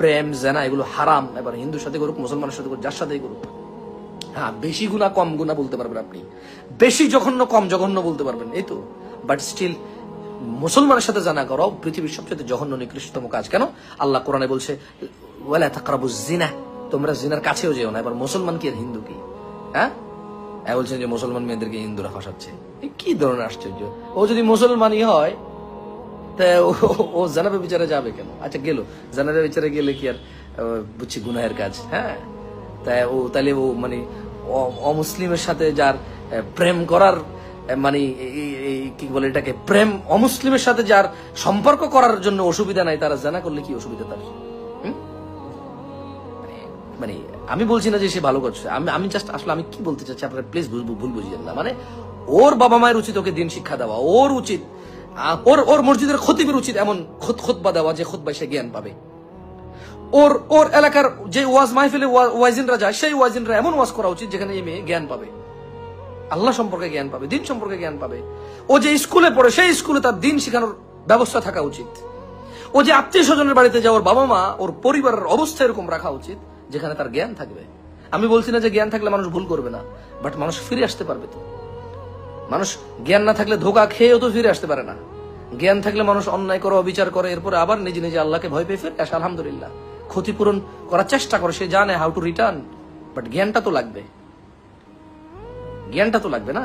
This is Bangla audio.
প্রেম, জেনা এগুলো হারাম। এবার হিন্দুর সাথে করুক, মুসলমানের সাথে করুক, যার সাথেই করুক। হ্যাঁ, বেশি গুণা কম গুণা বলতে পারবেন আপনি, বেশি জঘন্য কম জঘন্য বলতে পারবেন, এই তো। বাট স্টিল মুসলমানের সাথে জানা করাও পৃথিবীর সবচেয়ে জঘন্য নিকৃষ্টতম কাজ। কেন? আল্লাহ কোরআনে বলছে ওয়ালা তাকরাবুজ জিনা, তোমরা জিনার কাছেও যেও না। এবার মুসলমান কি আর হিন্দু কি? হ্যাঁ, বলছেন যে মুসলমান মেয়েদেরকে হিন্দুরা ফাঁসাচ্ছে, কি ধরনের আশ্চর্য। ও যদি মুসলমানই হয় তা ও জানাবে বিচারে যাবে কেন? আচ্ছা গেল, জানাবে বিচারে গেলে কি আর বুঝছি গুনাহের কাজ? হ্যাঁ, তাই ও তাহলে ও মানে অমুসলিমের সাথে যার প্রেম করার মানে কি বলে এটাকে, প্রেম অমুসলিমের সাথে যার সম্পর্ক করার জন্য অসুবিধা নাই, তারা জানা করলে কি অসুবিধা তার? মানে আমি বলছি না যে সে ভালো করছে, আমি জাস্ট আসলে আমি কি বলতে চাচ্ছি আপনারা প্লিজ ভুল বুঝিয়েন না। মানে ওর বাবা মায়ের উচিত ওকে দিন শিক্ষা দেওয়া, ওর উচিত ওর মসজিদের খতিবের উচিত এমন খুতবা দেওয়া যে খুতবায় সে জ্ঞান পাবে। ওর এলাকার যে ওয়াজ মাহফিলে ওয়াজিনরা যায়, সেই ওয়াজিনরা এমন ওয়াজ করা উচিত যেখানে এই মেয়ে জ্ঞান পাবে, আল্লাহ সম্পর্কে জ্ঞান পাবে, দিন সম্পর্কে জ্ঞান পাবে। ও যে স্কুলে পড়ে সেই স্কুলে তার দিন শেখানোর ব্যবস্থা থাকা উচিত। ও যে আত্মীয় স্বজনের বাড়িতে যায়, ওর বাবা মা ওর পরিবারের অবস্থা এরকম রাখা উচিত যেখানে তার জ্ঞান থাকবে। আমি বলছি না যে জ্ঞান থাকলে মানুষ ভুল করবে না, বাট মানুষ ফিরে আসতে পারবে তো। মানুষ জ্ঞান না থাকলে ধোকা খেয়েও তো ফিরে আসতে পারে না। জ্ঞান থাকলে মানুষ অন্যায় করে, অবিচার করে, এরপরে আবার নিজে নিজে আল্লাহকে ভয় পেয়ে ফিরে আসে, আলহামদুলিল্লাহ ক্ষতিপূরণ করার চেষ্টা করে, সে জানে হাউ টু রিটার্ন। বাট জ্ঞানটা তো লাগবে, জ্ঞানটা তো লাগবে না।